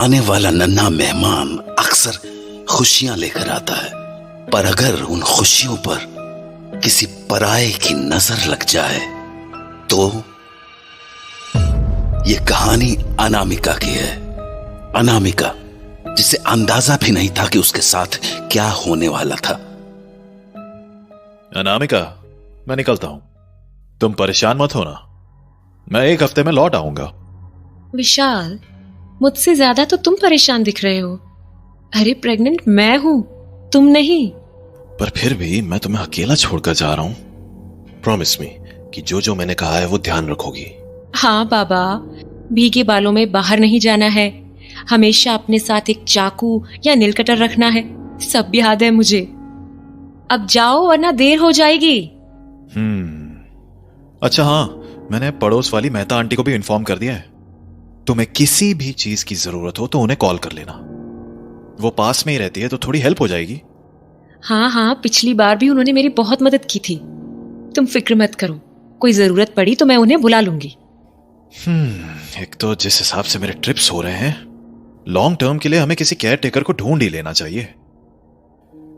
आने वाला नन्हा मेहमान अक्सर खुशियां लेकर आता है, पर अगर उन खुशियों पर किसी पराये की नजर लग जाए तो ये कहानी अनामिका की है। अनामिका, जिसे अंदाजा भी नहीं था कि उसके साथ क्या होने वाला था। अनामिका, मैं निकलता हूं, तुम परेशान मत होना, मैं 1 हफ्ते में लौट आऊंगा। विशाल, मुझसे ज्यादा तो तुम परेशान दिख रहे हो। अरे प्रेग्नेंट मैं हूं, तुम नहीं। पर फिर भी मैं तुम्हें अकेला छोड़कर जा रहा हूं। प्रॉमिस मी कि जो जो मैंने कहा है वो ध्यान रखोगी। हाँ बाबा, भीगे बालों में बाहर नहीं जाना है, हमेशा अपने साथ एक चाकू या नील कटर रखना है, सब याद है मुझे। अब जाओ वरना देर हो जाएगी। अच्छा हाँ, मैंने पड़ोस वाली मेहता आंटी को भी इन्फॉर्म कर दिया है। तुम्हें किसी भी चीज की जरूरत हो तो उन्हें कॉल कर लेना, वो पास में ही रहती है तो थोड़ी हेल्प हो जाएगी। हाँ, पिछली बार भी उन्होंने मेरी बहुत मदद की थी, तुम फिक्र मत करो, कोई जरूरत पड़ी तो मैं उन्हें बुला लूंगी। एक तो जिस हिसाब से मेरे ट्रिप्स हो रहे हैं, लॉन्ग टर्म के लिए हमें किसी केयर टेकर को ढूंढ ही लेना चाहिए।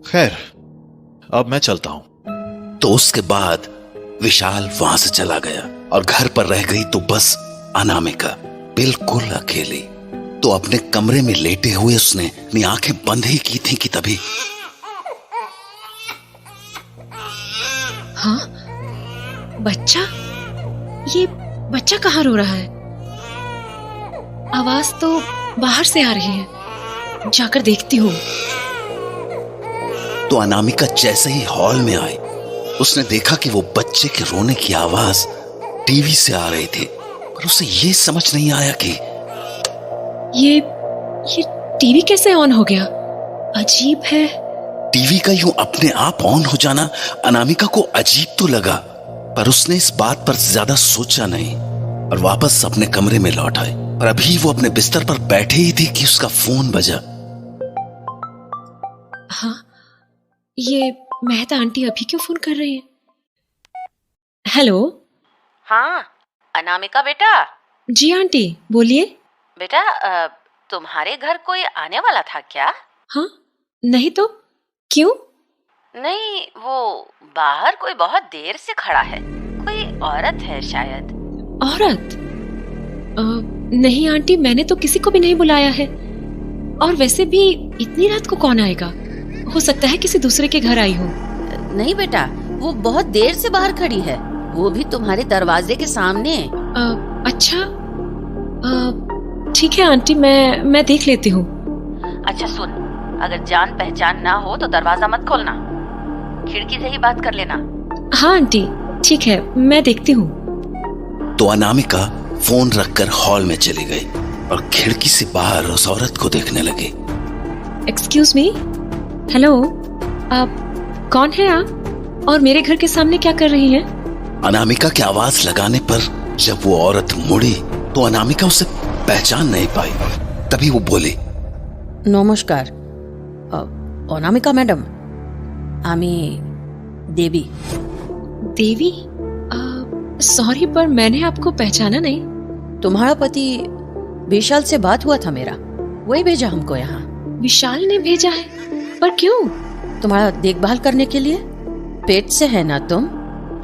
खैर, अब मैं चलता हूं। तो उसके बाद विशाल वहां से चला गया और घर पर रह गई तो बस अनामिका, बिल्कुल अकेली। तो अपने कमरे में लेटे हुए उसने अपनी आंखें बंद ही की थी कि तभी हाँ, बच्चा, ये बच्चा कहाँ रो रहा है? आवाज तो बाहर से आ रही है, जाकर देखती हूँ। तो अनामिका जैसे ही हॉल में आई, उसने देखा कि वो बच्चे के रोने की आवाज टीवी से आ रही थी, पर उसे ये समझ नहीं आया कि ये टीवी कैसे ऑन हो गया? अजीब है। टीवी का यूं अपने आप ऑन हो जाना अनामिका को अजीब तो लगा, पर उसने इस बात पर ज्यादा सोचा नहीं और वापस अपने कमरे में लौट आई। पर अभी वो अपने बिस्तर पर बैठे ही थी कि उसका फोन बजा। हाँ, ये मेहता आंटी अभी क्यों फोन कर रही है? हेलो। हाँ अनामिका बेटा। जी आंटी, बोलिए। बेटा तुम्हारे घर कोई आने वाला था क्या? हाँ, नहीं तो क्यों? नहीं, वो बाहर कोई बहुत देर से खड़ा है, कोई औरत है शायद। औरत? नहीं आंटी, मैंने तो किसी को भी नहीं बुलाया है, और वैसे भी इतनी रात को कौन आएगा? हो सकता है किसी दूसरे के घर आई हो। नहीं बेटा, वो बहुत देर से बाहर खड़ी है, वो भी तुम्हारे दरवाजे के सामने। अच्छा, ठीक है आंटी, मैं देख लेती हूँ। अच्छा सुन, अगर जान पहचान ना हो तो दरवाजा मत खोलना, खिड़की से ही बात कर लेना। हाँ आंटी, ठीक है, मैं देखती हूँ। तो अनामिका फोन रखकर हॉल में चली गई और खिड़की से बाहर उस औरत को देखने लगी। एक्सक्यूज मी, हेलो, आप कौन है आप, और मेरे घर के सामने क्या कर रही हैं? अनामिका की आवाज लगाने पर जब वो औरत मुड़ी तो अनामिका उसे पहचान नहीं पाई। तभी वो बोली, नमस्कार अनामिका मैडम, आमी देवी। देवी? सॉरी, पर मैंने आपको पहचाना नहीं। तुम्हारा पति विशाल से बात हुआ था मेरा, वही भेजा हमको यहाँ। विशाल ने भेजा है? पर क्यों? तुम्हारा देखभाल करने के लिए। पेट से है ना तुम,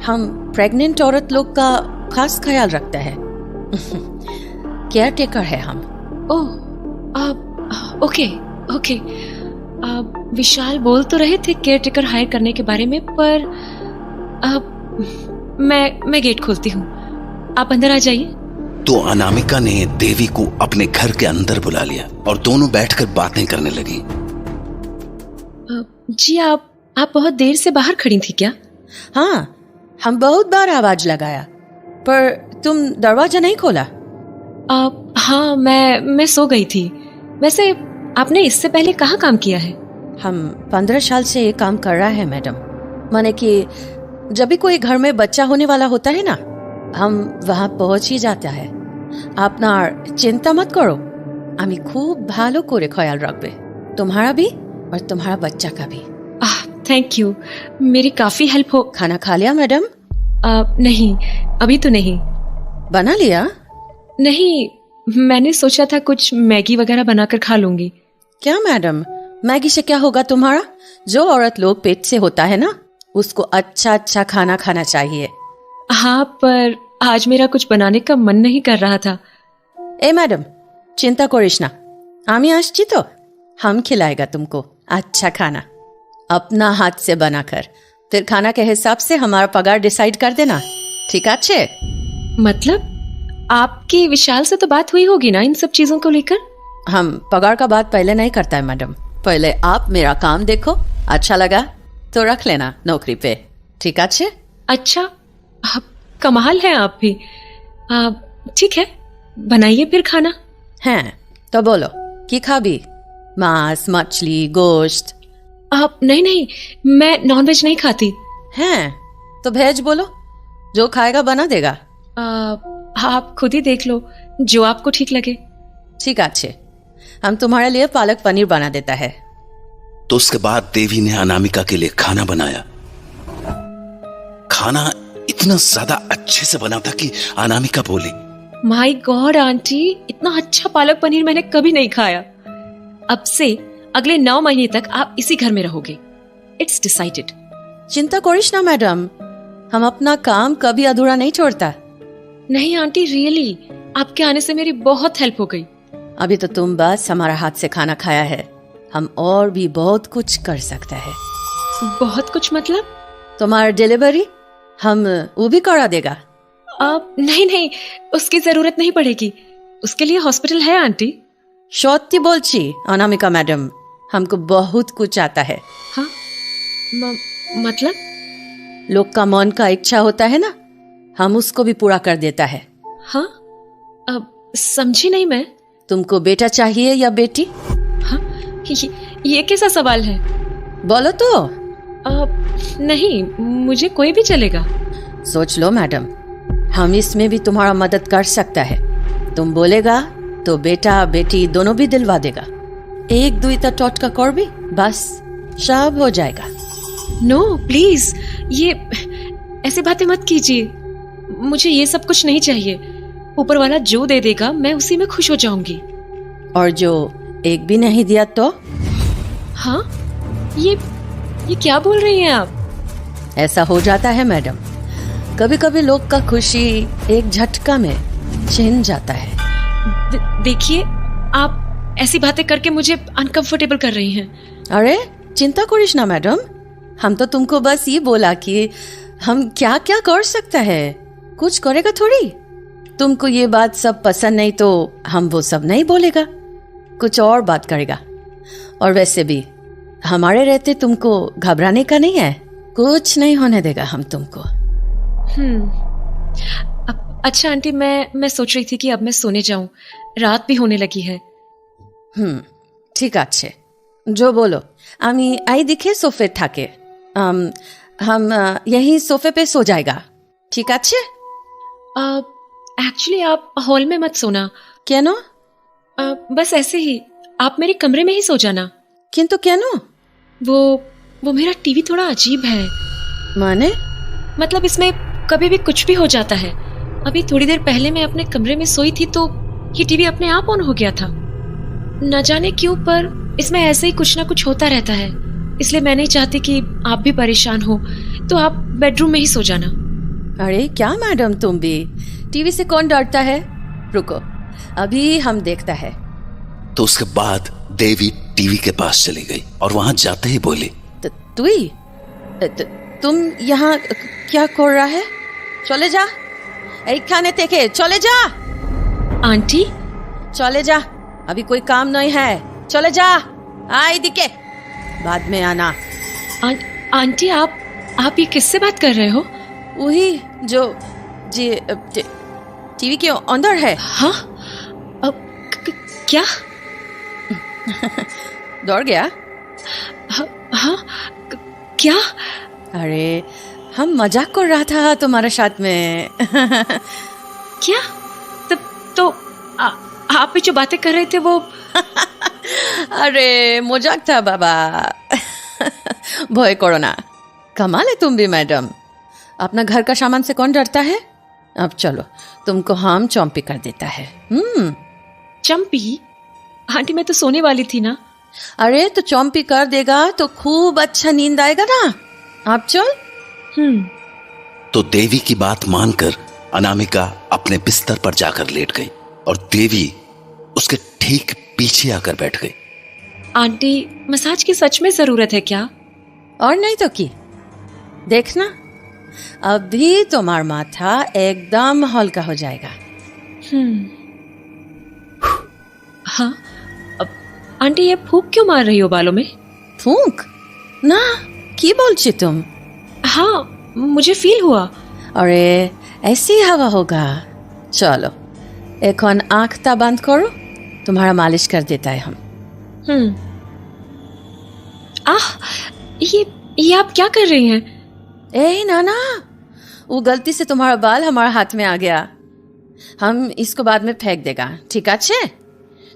हम प्रेग्नेंट औरत लोग का खास ख्याल रखते हैं। केयर टेकर है हम। ओह, ओके। विशाल बोल तो रहे थे केयर टेकर हायर करने के बारे में, पर मैं गेट खोलती हूँ, आप अंदर आ जाइए। तो अनामिका ने देवी को अपने घर के अंदर बुला लिया और दोनों बैठकर बातें करने लगी। जी, आप बहुत देर से बाहर खड़ी थी क्या? हाँ, हम बहुत बार आवाज लगाया, पर तुम दरवाजा नहीं खोला। हाँ, मैं सो गई थी। वैसे आपने इससे पहले कहाँ काम किया है? हम 15 साल से ये काम कर रहा है मैडम। माने कि जब भी कोई घर में बच्चा होने वाला होता है ना, हम वहाँ पहुँच ही जाता है। आप ना चिंता मत करो, आमी खूब भालो करे ख्याल रखबे, तुम्हारा भी और तुम्हारा बच्चा का भी। थैंक यू, मेरी काफी हेल्प हो। खाना खा लिया मैडम? नहीं, अभी तो नहीं। बना लिया? नहीं, मैंने सोचा था कुछ मैगी वगैरह बनाकर खा लूंगी। क्या मैडम, मैगी से क्या होगा तुम्हारा? जो औरत लोग पेट से होता है ना, उसको अच्छा अच्छा खाना खाना चाहिए। हाँ, पर आज मेरा कुछ बनाने का मन नहीं कर रहा था। ए मैडम, चिंता करिस ना, आमी आसছি तो हम खिलाएगा तुमको अच्छा खाना, अपना हाथ से बनाकर। फिर खाना के हिसाब से हमारा पगार डिसाइड कर देना, ठीक है? मतलब आपकी विशाल से तो बात हुई होगी ना इन सब चीजों को लेकर? हम पगार का बात पहले नहीं करता है मैडम, पहले आप मेरा काम देखो, अच्छा लगा तो रख लेना नौकरी पे, ठीक है? अच्छा, आप कमाल है आप भी। ठीक है, बनाइए फिर खाना। हैं तो बोलो की खाबी? मांस, मछली, गोश्त? आप नहीं, मैं नॉनवेज नहीं खाती। हैं तो भेज बोलो, जो खाएगा बना देगा। आप खुद ही देख लो, जो आपको ठीक लगे। ठीक है, हम तुम्हारे लिए पालक पनीर बना देता है। तो उसके बाद देवी ने अनामिका के लिए खाना बनाया। खाना इतना ज्यादा अच्छे से बना था कि अनामिका बोली, माय गॉड आंटी, इतना अच्छा पालक पनीर मैंने कभी नहीं खाया। अब से अगले 9 महीने तक आप इसी घर में रहोगे। It's decided. चिंता करिस ना मैडम, हम अपना काम कभी अधूरा नहीं छोड़ता। नहीं आंटी, रियली आपके आने से मेरी बहुत हेल्प हो गई। अभी तो तुम बस हमारा हाथ से खाना खाया है, हम और भी बहुत कुछ कर सकते हैं। बहुत कुछ मतलब? तुम्हारा डिलीवरी हम वो भी करा देगा। नहीं, उसकी जरूरत नहीं पड़ेगी, उसके लिए हॉस्पिटल है आंटी। सत्यि बोलছি अनामिका मैडम, हमको बहुत कुछ आता है। हाँ, मतलब? लोग का मन का इच्छा होता है ना, हम उसको भी पूरा कर देता है। हाँ, अब समझी नहीं मैं। तुमको बेटा चाहिए या बेटी? हाँ, ये कैसा सवाल है? बोलो तो। नहीं, मुझे कोई भी चलेगा। सोच लो मैडम, हम इसमें भी तुम्हारा मदद कर सकता है। तुम बोलेगा तो बेटा बेटी दोनों भी दिलवा देगा। 1-2 टोटका कर भी, बस सब हो जाएगा। नो प्लीज, ये ऐसी बातें मत कीजिए। मुझे ये सब कुछ नहीं चाहिए। ऊपर वाला जो दे देगा मैं उसी में खुश हो जाऊंगी। और जो एक भी नहीं दिया तो? हाँ, ये क्या बोल रही हैं आप? ऐसा हो जाता है मैडम, कभी कभी लोग का खुशी एक झटका में छिन जाता है। देखिए, आप ऐसी बातें करके मुझे अनकंफर्टेबल कर रही हैं। अरे चिंता करिस ना मैडम, हम तो तुमको बस ये बोला कि हम क्या क्या कर सकता है, कुछ करेगा थोड़ी। तुमको ये बात सब पसंद नहीं तो हम वो सब नहीं बोलेगा, कुछ और बात करेगा। और वैसे भी हमारे रहते तुमको घबराने का नहीं है, कुछ नहीं होने देगा हम तुमको। अच्छा आंटी, मैं सोच रही थी कि अब मैं सोने जाऊं, रात भी होने लगी है। ठीक আছে, जो बोलो। आमी आई दिखे सोफे थाके, हम यही सोफे पे सो जाएगा, ठीक আছে? एक्चुअली आप हॉल में मत सोना। केनो? बस ऐसे ही, आप मेरे कमरे में ही सो जाना। किंतु केनो? वो मेरा टीवी थोड़ा अजीब है। माने? मतलब इसमें कभी भी कुछ भी हो जाता है। अभी थोड़ी देर पहले मैं अपने कमरे में सोई थी तो ये टीवी अपने आप ऑन हो गया था। न जाने क्यों, पर इसमें ऐसे ही कुछ ना कुछ होता रहता है। इसलिए मैं नहीं चाहती कि आप भी परेशान हो, तो आप बेडरूम में ही सो जाना। अरे क्या मैडम, तुम भी, टीवी से कौन डरता है? रुको, अभी हम देखता है। तो उसके बाद देवी टीवी के पास चली गई और वहां जाते ही बोली, तुम यहाँ क्या कर रहा है? चले जा, खाने देखे चले जा। आंटी, चले जा, अभी कोई काम नहीं है, चले जा। आई दिखे, बाद में आना। आंटी, आप ये किससे बात कर रहे हो? वही जो जी टीवी के अंदर है। हाँ? क्या? दौड़ गया? हाँ, क्या? अरे हम मजाक कर रहा था तुम्हारे साथ में। क्या? तो आप भी जो बातें कर रहे थे वो अरे मजाक था बाबा। भय करो ना, कमाल है तुम भी मैडम। अपना घर का सामान से कौन डरता है? अब चलो, तुमको हम चौंपी कर देता है। चंपी? आंटी मैं तो सोने वाली थी ना। अरे तो चौंपी कर देगा तो खूब अच्छा नींद आएगा ना। आप चल। तो देवी की बात मानकर अनामिका अपने बिस्तर पर जाकर लेट गई और देवी उसके ठीक पीछे आकर बैठ गई। आंटी मसाज की सच में जरूरत है क्या? और नहीं तो की, देखना अभी तुम्हारा माथा एकदम हल्का हो जाएगा। हाँ। अब आंटी ये फूंक क्यों मार रही हो बालों में? फूंक ना की बोलছি तुम? हाँ मुझे फील हुआ। अरे ऐसी हवा होगा। चलो এখন आँखता बंद करो, तुम्हारा मालिश कर देता है हम। आह ये आप क्या कर रही हैं? ए नाना, वो गलती से तुम्हारा बाल हमारे हाथ में आ गया, हम इसको बाद में फेंक देगा, ठीक है?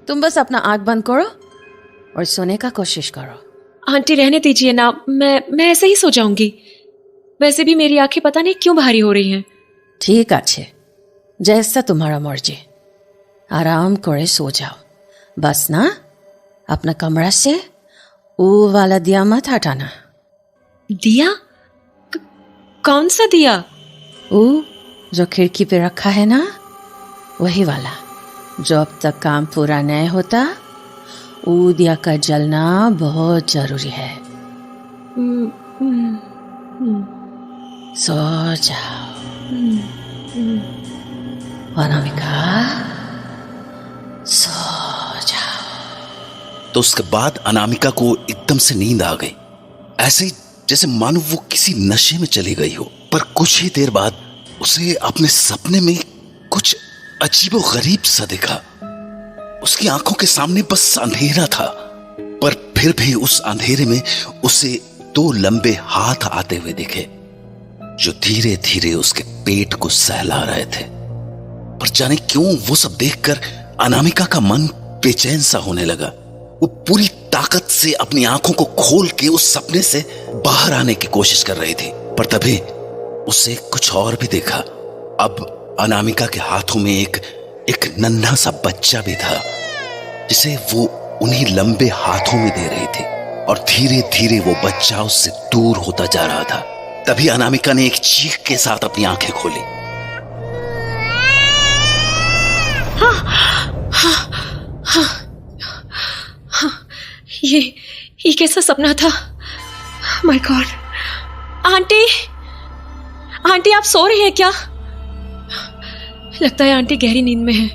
तुम बस अपना आँख बंद करो और सोने का कोशिश करो। आंटी रहने दीजिए ना, मैं ऐसे ही सो जाऊंगी। वैसे भी मेरी आंखें पता नहीं क्यों भारी हो रही हैं। ठीक है, जैसा तुम्हारा मर्जी, आराम करे सो जाओ। बस ना अपना कमरा से वो वाला दिया मत हटाना। दिया? कौन सा दिया? वो जो खिड़की पे रखा है ना, वही वाला। जब तक काम पूरा नहीं होता वो दिया का जलना बहुत जरूरी है। सो जाओ अनामिका, सो जाओ। तो उसके बाद अनामिका को एकदम से नींद आ गई, ऐसे जैसे मानो वो किसी नशे में चली गई हो। पर कुछ ही देर बाद उसे अपने सपने में कुछ अजीबो गरीब सा दिखा। उसकी आंखों के सामने बस अंधेरा था, पर फिर भी उस अंधेरे में उसे दो लंबे हाथ आते हुए दिखे जो धीरे धीरे उसके पेट को सहला रहे थे। पर जाने क्यों वो सब देखकर अनामिका का मन बेचैन सा होने लगा। वो पूरी ताकत से अपनी आंखों को खोल के उस सपने से बाहर आने की कोशिश कर रही थी, पर तभी उसे कुछ और भी देखा। अब अनामिका के हाथों में एक नन्हा सा बच्चा भी था, जिसे वो उन्हीं लंबे हाथों में दे रही थी, और धीरे धीरे वो बच्चा उससे दूर होता जा रहा था। तभी अनामिका ने एक चीख के साथ अपनी आंखें खोली। ये कैसा सपना था? My God. आंटी आप सो रही हैं क्या? लगता है आंटी गहरी नींद में है।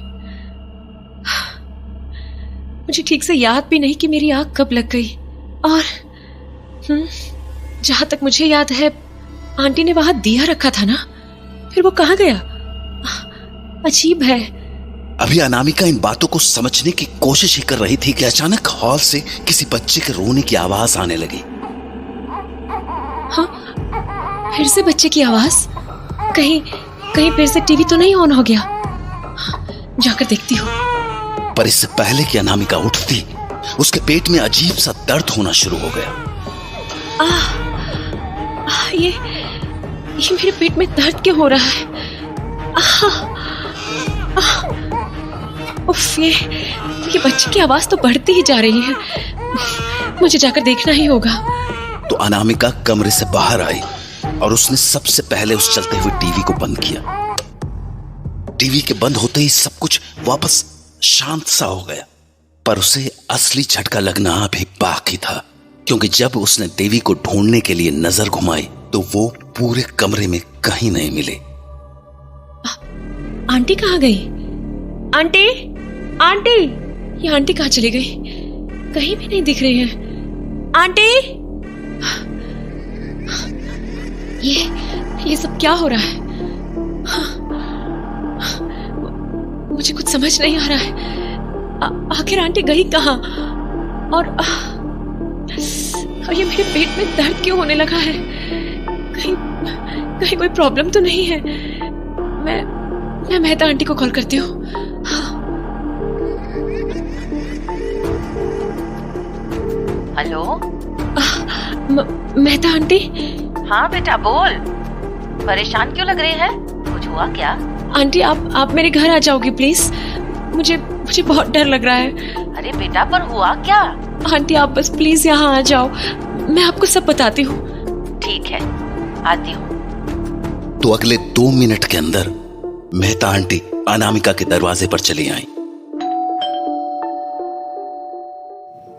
मुझे ठीक से याद भी नहीं कि मेरी आंख कब लग गई। और जहां तक मुझे याद है आंटी ने वहां दिया रखा था ना, फिर वो कहां गया? अजीब है। अभी अनामिका इन बातों को समझने की कोशिश ही कर रही थी कि अचानक हॉल से किसी बच्चे के रोने की आवाज आने लगी। हाँ, फिर से बच्चे की आवाज। कहीं फिर से टीवी तो नहीं ऑन हो गया? जाकर देखती हूँ। पर इससे पहले कि अनामिका उठती, उसके पेट में अजीब सा दर्द होना शुरू हो गया। ये मेरे पेट में दर्द क्यों हो रहा है? उफ, ये बच्चे की आवाज तो बढ़ती ही जा रही है। मुझे जाकर देखना ही होगा। तो अनामिका कमरे से बाहर आई और उसने सबसे पहले उस चलते हुए टीवी को बंद किया। टीवी के बंद होते ही सब कुछ वापस शांत सा हो गया, पर उसे असली झटका लगना अभी बाकी था, क्योंकि जब उसने देवी को ढूंढने के लिए नजर घुमाई तो वो पूरे कमरे में कहीं नहीं मिले। आंटी कहाँ गई? आंटी ये आंटी कहाँ चली गई? कहीं भी नहीं दिख रही है। आंटी, ये सब क्या हो रहा है? मुझे कुछ समझ नहीं आ रहा है। आखिर आंटी गई कहाँ? और ये मेरे पेट में दर्द क्यों होने लगा है? कहीं कोई प्रॉब्लम तो नहीं है? मैं मेहता आंटी को कॉल करती हूँ। Hello Mehta aunty. हाँ बेटा बोल, परेशान क्यों लग रही है? कुछ हुआ क्या? आंटी आप मेरे घर आ जाओगे प्लीज? मुझे मुझे बहुत डर लग रहा है। अरे बेटा, पर हुआ क्या? आंटी आप बस प्लीज यहाँ आ जाओ, मैं आपको सब बताती हूँ। ठीक है, आती हूँ। तो अगले 2 मिनट के अंदर मेहता आंटी अनामिका के दरवाजे पर चली आई।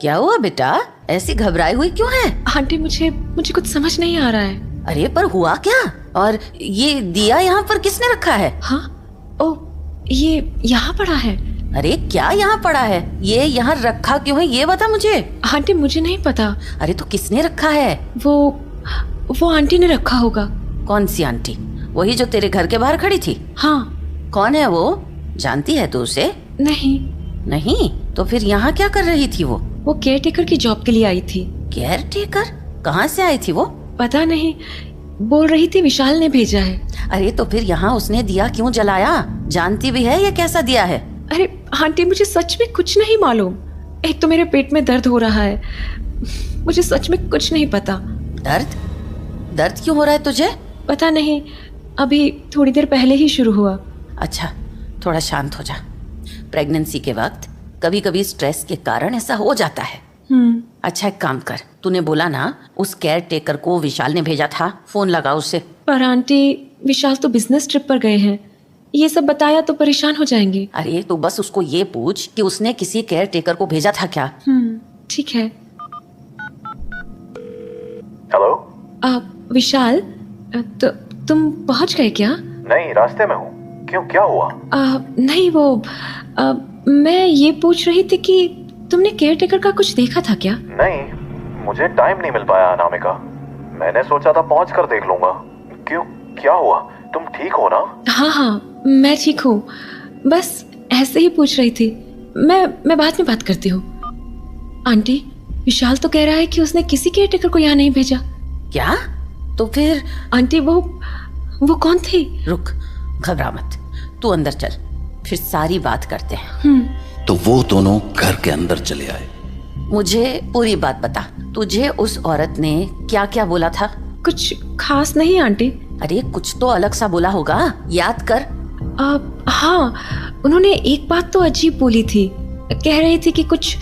क्या हुआ बेटा, ऐसी घबराई हुई क्यों है? आंटी मुझे कुछ समझ नहीं आ रहा है। अरे पर हुआ क्या? और ये दिया यहाँ पर किसने रखा है? हाँ, ओ ये यहाँ पड़ा है। अरे क्या यहाँ पड़ा है? ये यहाँ रखा क्यों है, ये बता मुझे। आंटी मुझे नहीं पता। अरे तो किसने रखा है? वो आंटी ने रखा होगा। कौन सी आंटी? वही जो तेरे घर के बाहर खड़ी थी? हाँ। कौन है वो? जानती है तू उसे? नहीं। नहीं? तो फिर यहाँ क्या कर रही थी वो केयर टेकर की जॉब के लिए आई थी। Care taker? कहाँ से आई थी वो? पता नहीं, बोल रही थी विशाल ने भेजा है। अरे तो फिर यहाँ उसने दिया क्यों जलाया? जानती भी है ये कैसा दिया है? अरे आंटी मुझे सच में कुछ नहीं मालूम। एक तो मेरे पेट में दर्द हो रहा है, मुझे सच में कुछ नहीं पता। दर्द क्यों हो रहा है तुझे? पता नहीं, अभी थोड़ी देर पहले ही शुरू हुआ। अच्छा, थोड़ा शांत हो जा। प्रेगनेंसी के वक्त कभी कभी स्ट्रेस के कारण ऐसा हो जाता है। अच्छा एक काम कर, तूने बोला ना उस केयर टेकर को विशाल ने भेजा था, फोन लगा उसे। पर आंटी विशाल तो बिजनेस ट्रिप पर गए हैं, ये सब बताया तो परेशान हो जाएंगे। अरे तो बस उसको ये पूछ कि उसने किसी केयर टेकर को भेजा था क्या? ठीक है। हेलो। विशाल, तो तुम पहुंच गए क्या? नहीं, रास्ते में हूँ। क्यों, क्या हुआ? नहीं वो मैं ये पूछ रही थी कि तुमने केयर टेकर का कुछ देखा था क्या? नहीं, मुझे टाइम नहीं मिल पाया अनामिका। मैंने सोचा था पहुंच कर देख लूंगा। क्यों, क्या हुआ? तुम ठीक हो ना? हाँ, मैं ठीक हूँ, बस ऐसे ही पूछ रही थी। मैं बाद में बात करती हूँ। आंटी विशाल तो कह रहा है कि उसने किसी केयर टेकर को यहाँ नहीं भेजा। क्या? तो फिर? आंटी वो कौन थी? रुक, घबरा मत, तू अंदर चल, फिर सारी बात करते हैं। तो वो दोनों घर के अंदर चले आए। मुझे पूरी बात बता, तुझे उस औरत ने क्या क्या बोला था? कुछ खास नहीं आंटी। अरे कुछ तो अलग सा बोला होगा, याद कर। हाँ, उन्होंने एक बात तो अजीब बोली थी। कह रही थी कि कुछ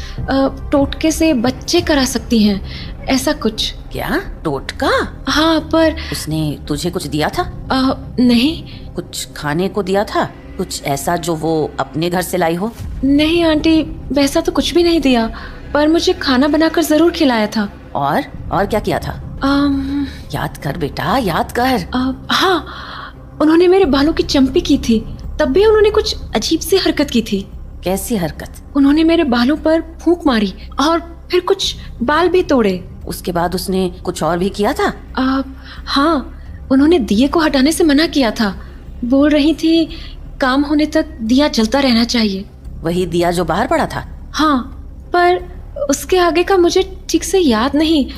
टोटके से बच्चे करा सकती हैं, ऐसा कुछ। क्या टोटका? हाँ, पर उसने तुझे कुछ दिया था? नहीं। कुछ खाने को दिया था? कुछ ऐसा जो वो अपने घर से लाई हो? नहीं आंटी, वैसा तो कुछ भी नहीं दिया, पर मुझे खाना बनाकर जरूर खिलाया था। और क्या किया था? याद कर बेटा, याद कर। हाँ, उन्होंने मेरे बालों की चंपी की थी, तब भी उन्होंने कुछ अजीब सी हरकत की थी। कैसी हरकत? उन्होंने मेरे बालों पर फूंक मारी और फिर कुछ बाल भी तोड़े। उसके बाद उसने कुछ और भी किया था? हाँ, उन्होंने दिए को हटाने से मना किया था। बोल रही थी काम होने तक दिया जलता रहना चाहिए। वही दिया जो बाहर पड़ा था? हाँ, पर उसके आगे का मुझे ठीक से याद नहीं।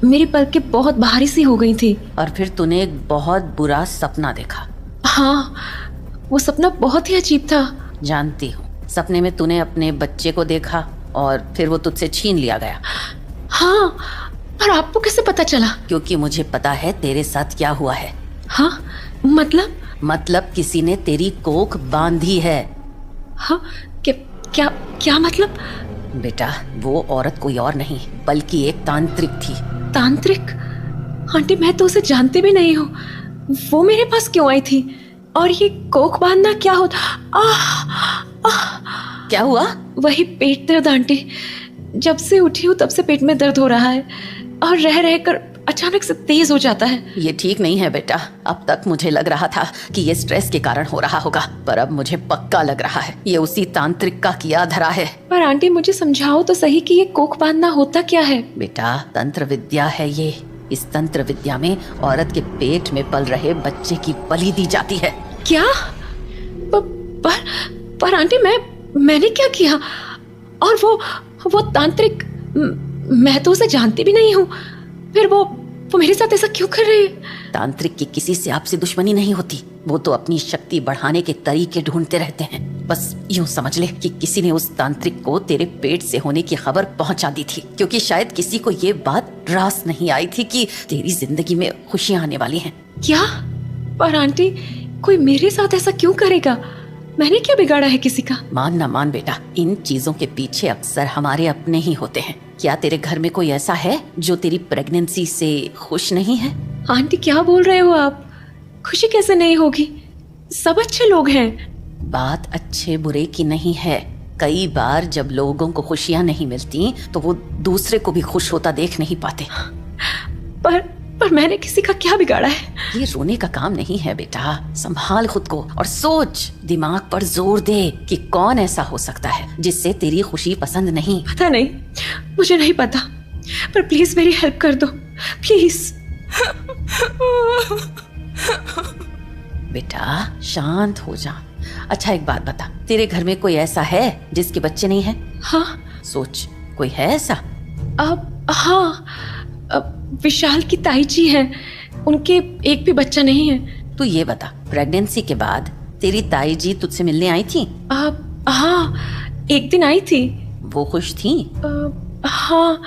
मेरी पलकें बहुत भारी सी हो गई थी। और फिर तूने एक बहुत बुरा सपना देखा? हाँ, वो सपना बहुत ही अजीब था। जानती हूँ, सपने में तूने अपने बच्चे को देखा और फिर वो तुझसे छीन लिया गया। हाँ, पर आपको कैसे पता चला? क्योंकि मुझे पता है तेरे साथ क्या हुआ है। हाँ, मतलब किसी ने तेरी कोख बांधी है। हाँ, क्या मतलब? बेटा, वो औरत कोई और नहीं बल्कि एक तांत्रिक थी। तांत्रिक? आंटी मैं तो उसे जानती भी नहीं हूँ, वो मेरे पास क्यों आई थी? और ये कोख बांधना क्या होता? क्या हुआ? वही पेट दर्द आंटी, जब से उठी हूँ तब से पेट में दर्द हो रहा है और रह कर अचानक से तेज हो जाता है। ये ठीक नहीं है बेटा। अब तक मुझे लग रहा था कि ये स्ट्रेस के कारण हो रहा होगा, पर अब मुझे पक्का लग रहा है ये उसी तांत्रिक का किया धरा है। पर आंटी मुझे समझाओ तो सही कि ये कोख बांधना होता क्या है? बेटा, तंत्र विद्या है ये। इस तंत्र विद्या में औरत के पेट में पल रहे बच्चे की बलि दी जाती है। क्या? पर आंटी मैंने क्या किया? और वो तांत्रिक, मैं तो उसे जानती भी नहीं हूँ, फिर वो मेरे साथ ऐसा क्यों कर रही है? तांत्रिक की किसी से आपसे दुश्मनी नहीं होती, वो तो अपनी शक्ति बढ़ाने के तरीके ढूंढते रहते हैं। बस यूं समझ ले कि किसी ने उस तांत्रिक को तेरे पेट से होने की खबर पहुंचा दी थी, क्योंकि शायद किसी को ये बात रास नहीं आई थी कि तेरी जिंदगी में खुशियां आने वाली हैं। क्या? पर आंटी, कोई मेरे साथ ऐसा क्यों करेगा? मैंने क्या बिगाड़ा है किसी का? मान ना मान बेटा, इन चीजों के पीछे अक्सर हमारे अपने ही होते हैं। क्या तेरे घर में कोई ऐसा है जो तेरी प्रेगनेंसी से खुश नहीं है? आंटी क्या बोल रहे हो आप? खुशी कैसे नहीं होगी? सब अच्छे लोग हैं। बात अच्छे बुरे की नहीं है। कई बार जब लोगों को खुशियां नहीं मिलती तो वो दूसरे को भी खुश होता देख नहीं पाते। पर मैंने किसी का क्या बिगाड़ा है? ये रोने का काम नहीं है बेटा, संभाल खुद को और सोच, दिमाग पर जोर दे कि कौन ऐसा हो सकता है जिससे तेरी खुशी पसंद नहीं। पता नहीं, मुझे नहीं पता, पर प्लीज मेरी हेल्प कर दो, प्लीज। बेटा शांत हो जा। अच्छा एक बात बता, तेरे घर में कोई ऐसा है जिसके बच्चे नहीं है? हाँ। सोच, कोई है ऐसा? हाँ, विशाल की ताई जी हैं, उनके एक भी बच्चा नहीं है। तू ये बता, प्रेगनेंसी के बाद तेरी ताई जी तुझसे मिलने आई थी? हाँ, एक दिन आई थी। वो खुश थी? हाँ,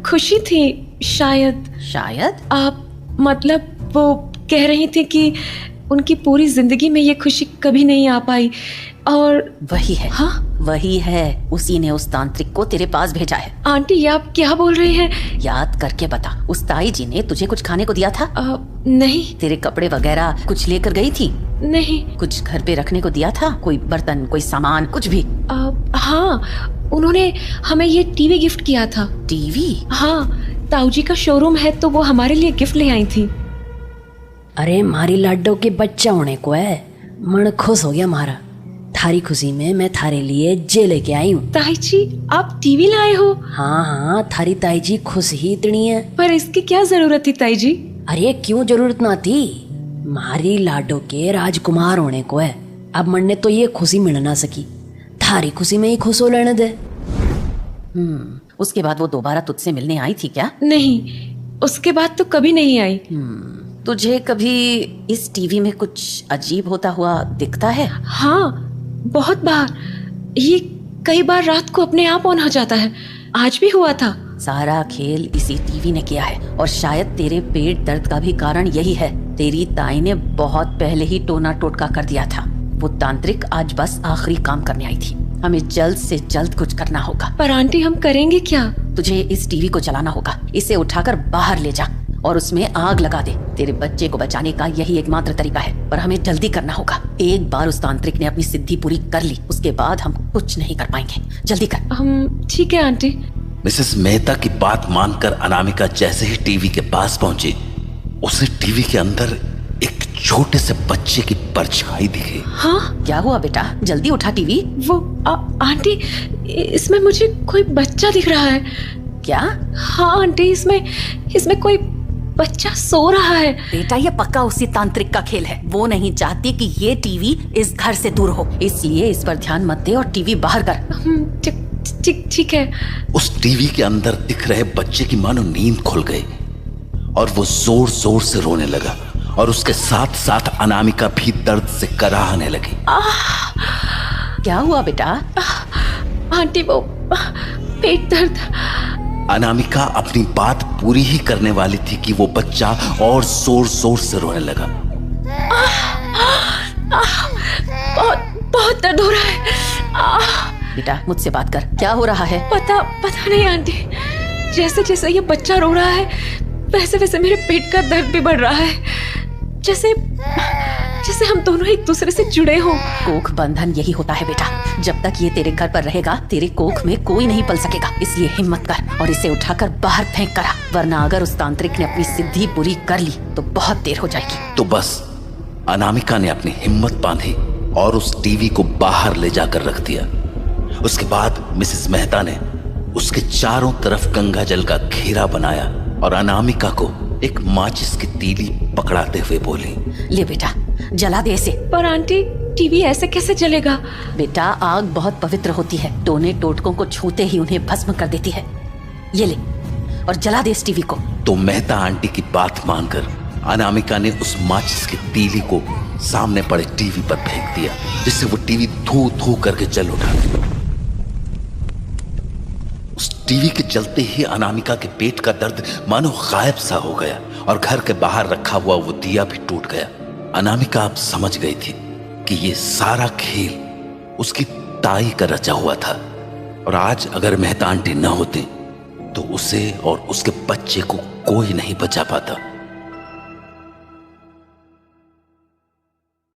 खुशी थी शायद। शायद? मतलब वो कह रही थी कि उनकी पूरी जिंदगी में ये खुशी कभी नहीं आ पाई और वही है। हाँ? वही है, उसी ने उस तांत्रिक को तेरे पास भेजा है। आंटी ये आप क्या बोल रही हैं? याद करके बता, उस ताई जी ने तुझे कुछ खाने को दिया था? नहीं। तेरे कपड़े वगैरह कुछ लेकर गई थी? नहीं। कुछ घर पे रखने को दिया था? कोई बर्तन, कोई सामान, कुछ भी? हाँ, उन्होंने हमें ये टीवी गिफ्ट किया था। टीवी? हाँ, ताऊ जी का शोरूम है तो वो हमारे लिए गिफ्ट ले आई थी। अरे मारी लाडो के बच्चा होने को है, मन खुश हो गया मारा। थारी खुशी में मैं थारे लिए जे लेके आई हूँ। ताई जी आप टीवी लाए हो? हाँ हाँ, थारी ताई जी खुश ही इतनी है। पर इसकी क्या जरूरत थी ताई जी? अरे क्यों जरूरत ना थी, मारी लाडो के राजकुमार होने को है। अब मन ने तो ये खुशी मिल ना सकी, थारी खुशी में ही खुश हो लेने दे। उसके बाद वो दोबारा तुझसे मिलने आई थी क्या? नहीं, उसके बाद तो कभी नहीं आई। तुझे कभी इस टीवी में कुछ अजीब होता हुआ दिखता है? हाँ, बहुत बार। ये कई बार रात को अपने आप ऑन हो जाता है, आज भी हुआ था। सारा खेल इसी टीवी ने किया है और शायद तेरे पेट दर्द का भी कारण यही है। तेरी ताई ने बहुत पहले ही टोना टोटका कर दिया था। वो तांत्रिक आज बस आखिरी काम करने आई थी। हमें जल्द से जल्द कुछ करना होगा। पर आंटी हम करेंगे क्या? तुझे इस टीवी को चलाना होगा। इसे उठाकर बाहर ले जा और उसमें आग लगा दे। तेरे बच्चे को बचाने का यही एकमात्र तरीका है, पर हमें जल्दी करना होगा। एक बार उस तांत्रिक ने अपनी सिद्धि पूरी कर ली, उसके बाद हम कुछ नहीं कर पाएंगे। जल्दी कर। ठीक है आंटी। मिसेस मेहता की बात मानकर अनामिका जैसे ही टीवी के पास पहुंची, उसे टीवी के अंदर एक छोटे से बच्चे की परछाई दिखी। हाँ? क्या हुआ बेटा, जल्दी उठा टीवी। वो आंटी, इसमें मुझे कोई बच्चा दिख रहा है। क्या? हाँ आंटी, इसमें कोई बच्चा सो रहा है। बेटा ये पक्का उसी तांत्रिक का खेल है। वो नहीं चाहती कि ये टीवी इस घर से दूर हो, इसलिए इस पर ध्यान मत दे और टीवी बाहर कर। ठीक है। उस टीवी के अंदर दिख रहे बच्चे की मानो नींद खुल गई और वो जोर जोर से रोने लगा और उसके साथ साथ अनामिका भी दर्द से कराहने लगी। क्या हुआ बेटा? आंटी वो पेट दर्द। अनामिका अपनी बात पूरी ही करने वाली थी कि वो बच्चा और जोर जोर से रोने लगा। बहुत दर्द हो रहा है। बेटा मुझसे बात कर, क्या हो रहा है? पता नहीं आंटी, जैसे जैसे ये बच्चा रो रहा है वैसे वैसे मेरे पेट का दर्द भी बढ़ रहा है, जैसे हम दोनों एक दूसरे से जुड़े हों। कोख बंधन यही होता है बेटा। जब तक ये तेरे घर पर रहेगा तेरे कोख में कोई नहीं पल सकेगा। इसलिए हिम्मत कर और इसे उठाकर बाहर फेंक कर आ, वरना अगर उस तांत्रिक ने अपनी सिद्धि पूरी कर ली तो बहुत देर हो जाएगी। तो बस अनामिका ने अपनी हिम्मत बांधी और उस टीवी को बाहर ले जाकर रख दिया। उसके बाद मिसेस मेहता ने उसके चारों तरफ गंगा जल का घेरा बनाया और अनामिका को एक माचिस की तीली पकड़ाते हुए बोली, ले बेटा जला दे इसे। पर आंटी टीवी ऐसे कैसे जलेगा? बेटा आग बहुत पवित्र होती है, टोने टोटकों को छूते ही उन्हें भस्म कर देती है। ये ले और जला दे इस टीवी को। तो मेहता आंटी की बात मानकर अनामिका ने उस माचिस की तीली को सामने पड़े टीवी पर फेंक दिया, जिससे वो टीवी धू धू करके जल उठा। उस टीवी के जलते ही अनामिका के पेट का दर्द मानो गायब सा हो गया और घर के बाहर रखा हुआ वो दिया भी टूट गया। अनामिका अब समझ गई थी कि ये सारा खेल उसकी ताई का रचा हुआ था। और आज अगर मेहता आंटी न होती तो उसे और उसके बच्चे को कोई नहीं बचा पाता।